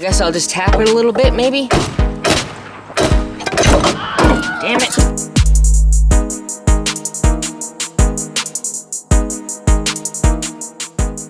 Guess I'll just tap it a little bit, maybe? Damn it.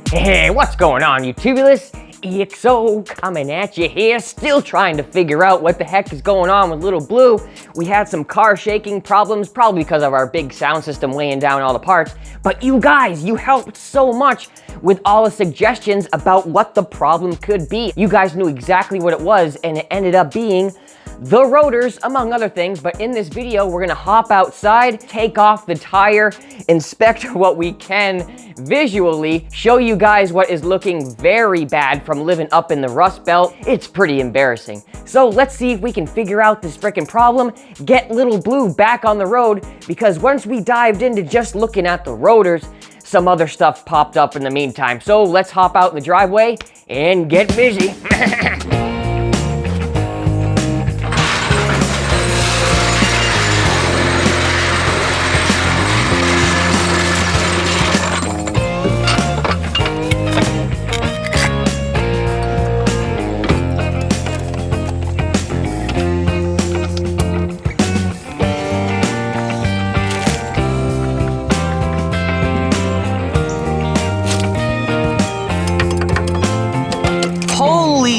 Hey, what's going on, YouTubulous? EXO coming at you here, still trying to figure out what the heck is going on with Little Blue. We had some car shaking problems, probably because of our big sound system laying down all the parts, but you guys, you helped so much with all the suggestions about what the problem could be. You guys knew exactly what it was, and it ended up being the rotors, among other things. But in this video, we're gonna hop outside, take off the tire, inspect what we can visually, show you guys what is looking very bad from living up in the Rust Belt. It's pretty embarrassing. So let's see if we can figure out this frickin' problem, get Little Blue back on the road, because once we dived into just looking at the rotors, some other stuff popped up in the meantime. So let's hop out in the driveway and get busy.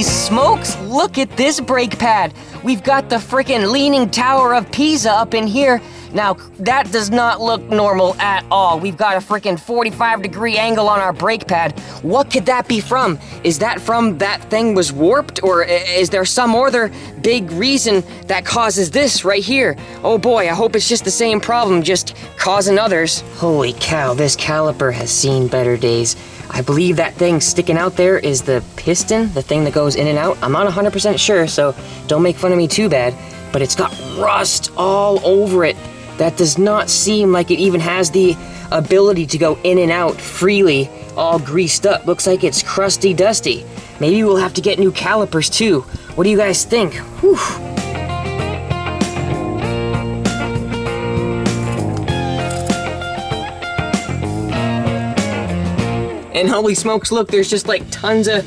Smokes, look at this brake pad. We've got the frickin' Leaning Tower of Pisa up in here. Now, that does not look normal at all. We've got a frickin' 45-degree angle on our brake pad. What could that be from? Is that from that thing was warped, or is there some other big reason that causes this right here? Oh boy, I hope it's just the same problem, just causing others. Holy cow, this caliper has seen better days. I believe that thing sticking out there is the piston, the thing that goes in and out. I'm not 100% sure, so don't make fun of me too bad, but it's got rust all over it. That does not seem like it even has the ability to go in and out freely, all greased up. Looks like it's crusty dusty. Maybe we'll have to get new calipers too. What do you guys think? Whew. And holy smokes, look, there's just like tons of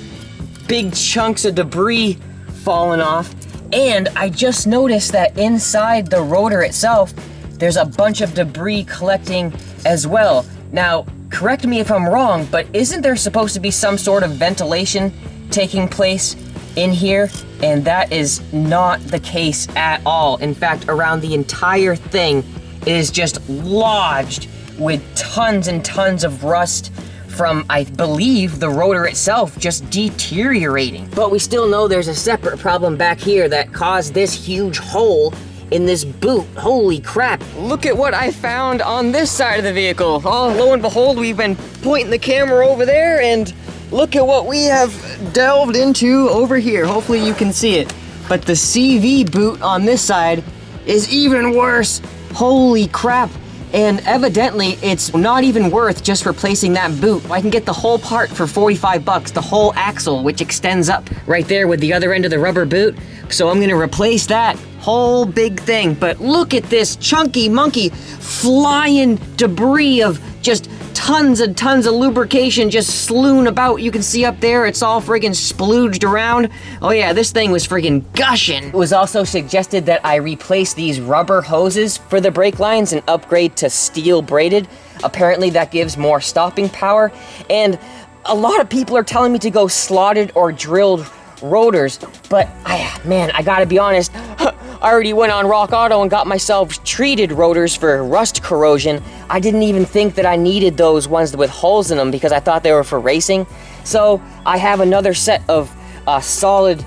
big chunks of debris falling off. And I just noticed that inside the rotor itself, there's a bunch of debris collecting as well. Now, correct me if I'm wrong, but isn't there supposed to be some sort of ventilation taking place in here? And that is not the case at all. In fact, around the entire thing, it is just lodged with tons and tons of rust from, I believe, the rotor itself just deteriorating. But we still know there's a separate problem back here that caused this huge hole in this boot. Holy crap. Look at what I found on this side of the vehicle. Oh, lo and behold, we've been pointing the camera over there, and look at what we have delved into over here. Hopefully you can see it. But the CV boot on this side is even worse. Holy crap. And evidently, it's not even worth just replacing that boot. I can get the whole part for 45 bucks, the whole axle, which extends up right there with the other end of the rubber boot. So I'm gonna replace that whole big thing. But look at this chunky monkey flying debris of just tons and tons of lubrication just slewn about. You can see up there, it's all friggin' splooged around. Oh yeah, this thing was friggin' gushing. It was also suggested that I replace these rubber hoses for the brake lines and upgrade to steel braided. Apparently that gives more stopping power. And a lot of people are telling me to go slotted or drilled rotors, but I gotta be honest, I already went on Rock Auto and got myself treated rotors for rust corrosion. I didn't even think that I needed those ones with holes in them because I thought they were for racing. So I have another set of solid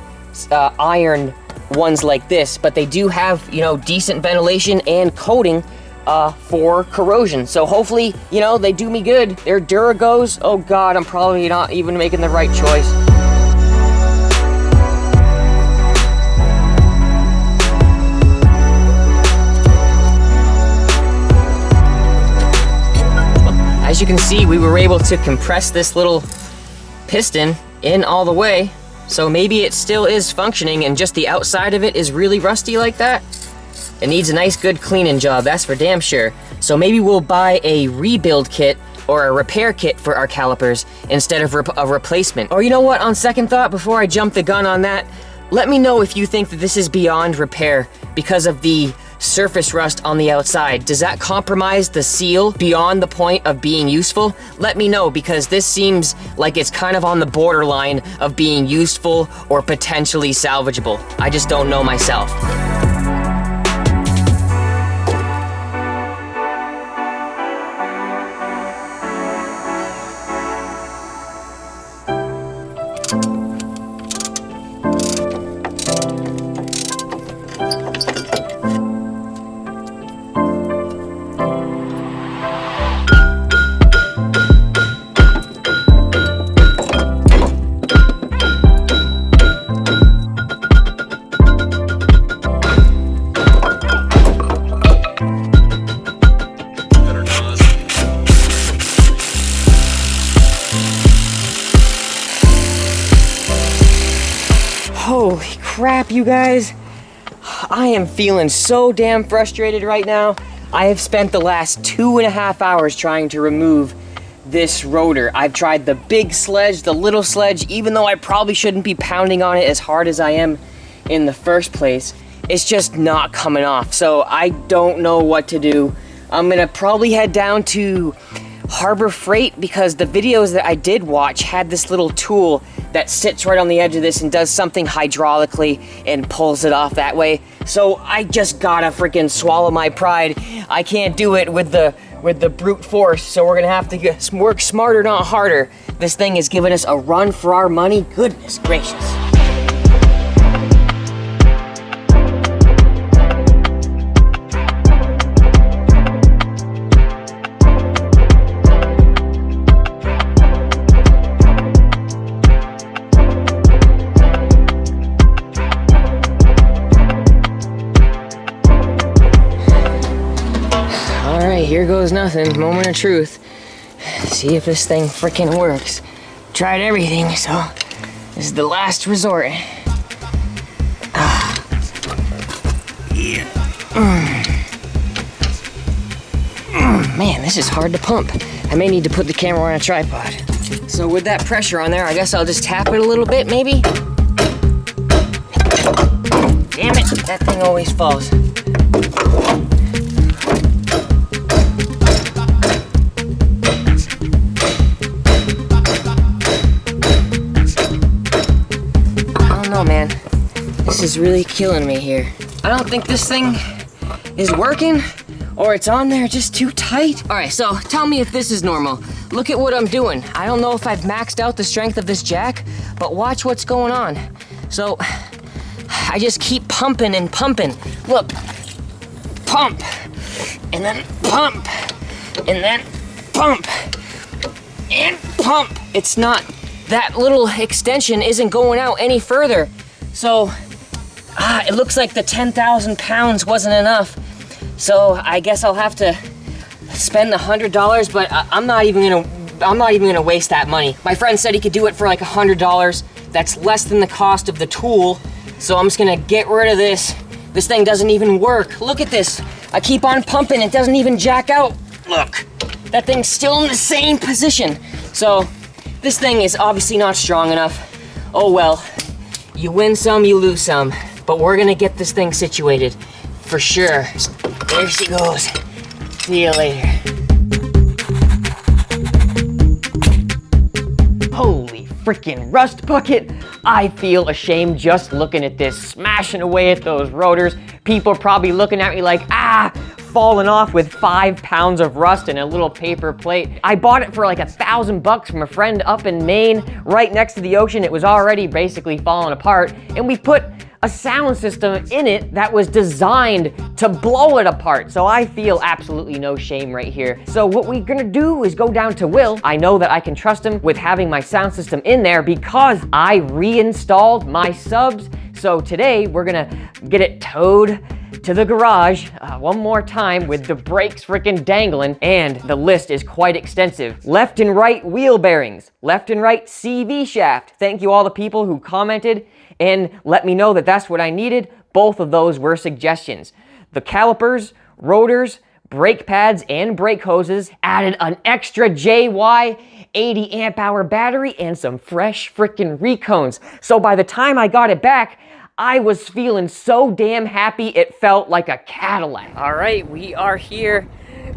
iron ones like this, but they do have, you know, decent ventilation and coating for corrosion. So hopefully, you know, they do me good. They're Duragos. Oh God, I'm probably not even making the right choice. As you can see, we were able to compress this little piston in all the way, so maybe it still is functioning and just the outside of it is really rusty like that. It needs a nice good cleaning job, that's for damn sure. So maybe we'll buy a rebuild kit or a repair kit for our calipers instead of a replacement. Or you know what, on second thought, before I jump the gun on that, let me know if you think that this is beyond repair because of the surface rust on the outside. Does that compromise the seal beyond the point of being useful? Let me know, because this seems like it's kind of on the borderline of being useful or potentially salvageable. I just don't know myself. Holy crap, you guys. I am feeling so damn frustrated right now. I have spent the last 2.5 hours trying to remove this rotor. I've tried the big sledge, the little sledge, even though I probably shouldn't be pounding on it as hard as I am in the first place. It's just not coming off. So I don't know what to do. I'm gonna probably head down to Harbor Freight, because the videos that I did watch had this little tool that sits right on the edge of this and does something hydraulically and pulls it off that way. So I just gotta freaking swallow my pride. I can't do it with the brute force, so we're gonna have to work smarter, not harder. This thing is giving us a run for our money. Goodness gracious. Here goes nothing. Moment of truth. See if this thing freaking works. Tried everything, so this is the last resort. Yeah. Man, this is hard to pump. I may need to put the camera on a tripod. So with that pressure on there, I guess I'll just tap it a little bit, maybe? Damn it, that thing always falls. Oh man, this is really killing me here. I don't think this thing is working, or it's on there just too tight. All right, so tell me if this is normal. Look at what I'm doing. I don't know if I've maxed out the strength of this jack, but watch what's going on. So I just keep pumping and pumping. Look, pump, and then pump, and then pump, and pump. It's not, that little extension isn't going out any further. So, it looks like the 10,000 pounds wasn't enough. So I guess I'll have to spend the $100, but I'm not even gonna waste that money. My friend said he could do it for like $100. That's less than the cost of the tool. So I'm just gonna get rid of this. This thing doesn't even work. Look at this. I keep on pumping, it doesn't even jack out. Look, that thing's still in the same position. So this thing is obviously not strong enough. Oh well, you win some, you lose some. But we're gonna get this thing situated, for sure. There she goes. See you later. Holy freaking rust bucket. I feel ashamed just looking at this, smashing away at those rotors. People are probably looking at me like, falling off with 5 pounds of rust and a little paper plate. I bought it for like $1,000 from a friend up in Maine, right next to the ocean. It was already basically falling apart, and we put a sound system in it that was designed to blow it apart. So I feel absolutely no shame right here. So what we're gonna do is go down to Will. I know that I can trust him with having my sound system in there because I reinstalled my subs. So today we're gonna get it towed to the garage one more time with the brakes freaking dangling, and the list is quite extensive. Left and right wheel bearings, left and right CV shaft. Thank you all the people who commented and let me know that that's what I needed. Both of those were suggestions. The calipers, rotors, brake pads and brake hoses, added an extra JY 80 amp hour battery, and some fresh frickin' recones. So by the time I got it back, I was feeling so damn happy it felt like a Cadillac. All right, we are here.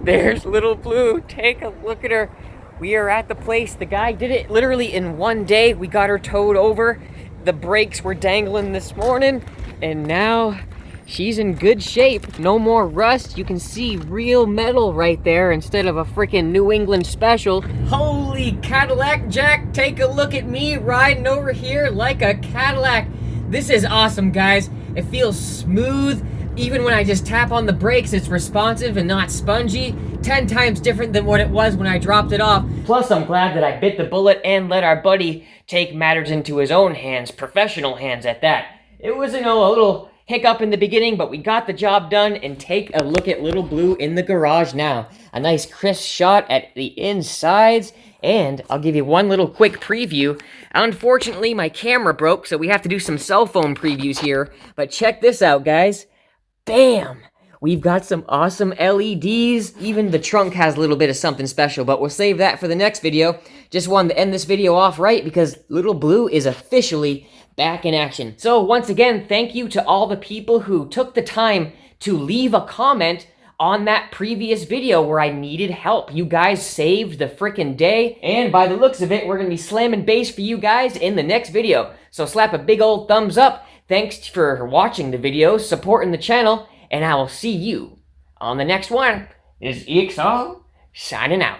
There's little Blue. Take a look at her. We are at the place. The guy did it literally in one day. We got her towed over. The brakes were dangling this morning, and now she's in good shape. No more rust. You can see real metal right there instead of a freaking New England special. Holy Cadillac Jack, take a look at me riding over here like a Cadillac. This is awesome, guys. It feels smooth. Even when I just tap on the brakes, it's responsive and not spongy. 10 times different than what it was when I dropped it off. Plus, I'm glad that I bit the bullet and let our buddy take matters into his own hands, professional hands at that. It was, a little hiccup in the beginning, but we got the job done. And take a look at little Blue in the garage now. A nice crisp shot at the insides. And I'll give you one little quick preview. Unfortunately, my camera broke, so we have to do some cell phone previews here. But check this out, guys. Bam! We've got some awesome LEDs. Even the trunk has a little bit of something special, but we'll save that for the next video. Just wanted to end this video off right because little Blue is officially back in action. So once again, thank you to all the people who took the time to leave a comment on that previous video where I needed help. You guys saved the frickin' day, and by the looks of it, we're gonna be slamming bass for you guys in the next video. So slap a big old thumbs up. Thanks for watching the video, supporting the channel, and I will see you on the next one. This is EXO signing out.